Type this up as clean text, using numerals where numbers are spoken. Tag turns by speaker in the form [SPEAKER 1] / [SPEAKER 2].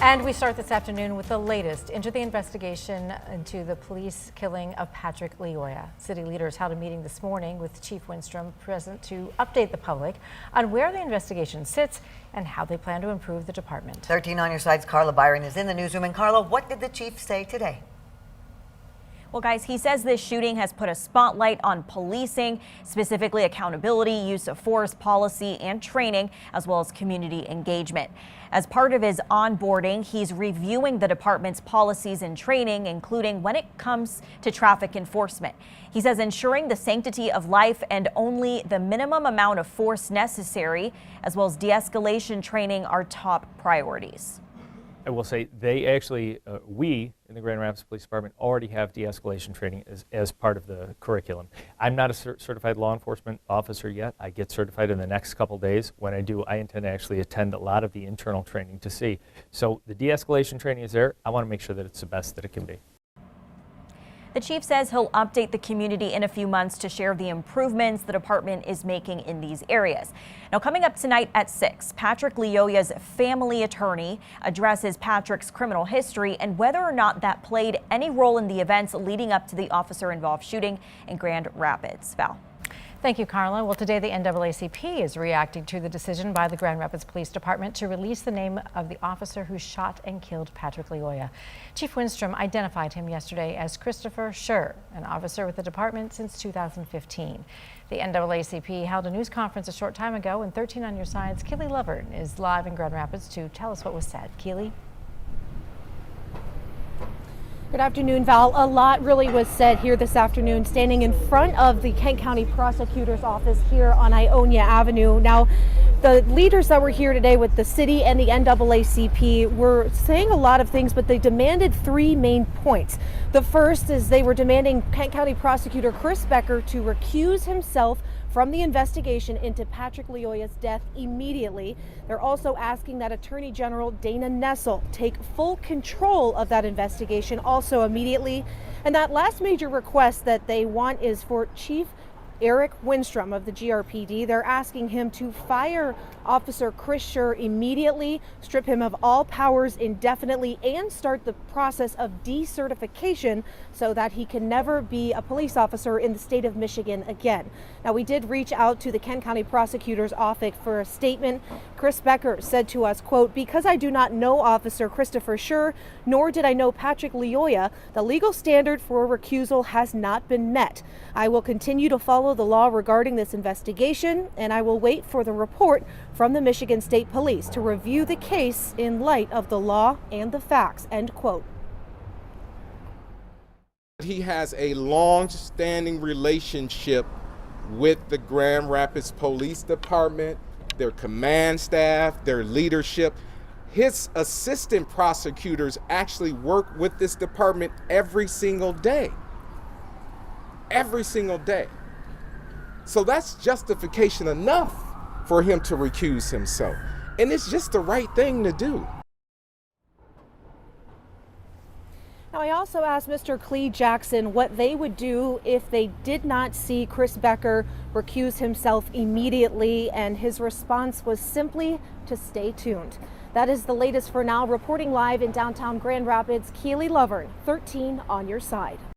[SPEAKER 1] And we start this afternoon with the latest into the investigation into the police killing of Patrick Lyoya. City leaders held a meeting this morning with Chief Winstrom present to update the public on where the investigation sits and how they plan to improve the department.
[SPEAKER 2] 13 on your side's Carla Byron is in the newsroom. And Carla, what did the chief say today?
[SPEAKER 3] Well, guys, he says this shooting has put a spotlight on policing, specifically accountability, use of force policy and training, as well as community engagement. As part of his onboarding, he's reviewing the department's policies and training, including when it comes to traffic enforcement. He says ensuring the sanctity of life and only the minimum amount of force necessary, as well as de-escalation training, are top priorities.
[SPEAKER 4] I will say they actually, we in the Grand Rapids Police Department already have de-escalation training as part of the curriculum. I'm not a certified law enforcement officer yet. I get certified in the next couple days. When I do, I intend to actually attend a lot of the internal training to see. So the de-escalation training is there. I want to make sure that it's the best that it can be.
[SPEAKER 3] The chief says he'll update the community in a few months to share the improvements the department is making in these areas. Now, coming up tonight at 6, Patrick Lyoya's family attorney addresses Patrick's criminal history and whether or not that played any role in the events leading up to the officer-involved shooting in Grand Rapids. Val.
[SPEAKER 1] Thank you, Carla. Well, today the NAACP is reacting to the decision by the Grand Rapids Police Department to release the name of the officer who shot and killed Patrick Lyoya. Chief Winstrom identified him yesterday as Christopher Schur, an officer with the department since 2015. The NAACP held a news conference a short time ago, and 13 on your side's Cle Jackson is live in Grand Rapids to tell us what was said. Cle?
[SPEAKER 5] Good afternoon, Val. A lot really was said here this afternoon, standing in front of the Kent County Prosecutor's office here on Ionia Avenue. Now, the leaders that were here today with the city and the NAACP were saying a lot of things, but they demanded three main points. The first is they were demanding Kent County Prosecutor Chris Becker to recuse himself from the investigation into Patrick Lyoya's death immediately. They're also asking that Attorney General Dana Nessel take full control of that investigation also immediately. And that last major request that they want is for Chief Eric Winstrom of the GRPD. They're asking him to fire Officer Chris Schur immediately, strip him of all powers indefinitely, and start the process of decertification so that he can never be a police officer in the state of Michigan again. Now, we did reach out to the Kent County Prosecutor's office for a statement. Chris Becker said to us, quote, "Because I do not know Officer Christopher Schur, nor did I know Patrick Lyoya, the legal standard for recusal has not been met. I will continue to follow the law regarding this investigation, and I will wait for the report from the Michigan State Police to review the case in light of the law and the facts," end quote.
[SPEAKER 6] He has a long-standing relationship with the Grand Rapids Police Department, their command staff, their leadership. His assistant prosecutors actually work with this department every single day. Every single day. So that's justification enough for him to recuse himself. And it's just the right thing to do.
[SPEAKER 5] Now, I also asked Mr. Cle Jackson what they would do if they did not see Chris Becker recuse himself immediately, and his response was simply to stay tuned. That is the latest for now. Reporting live in downtown Grand Rapids, Cle Jackson, 13 on your side.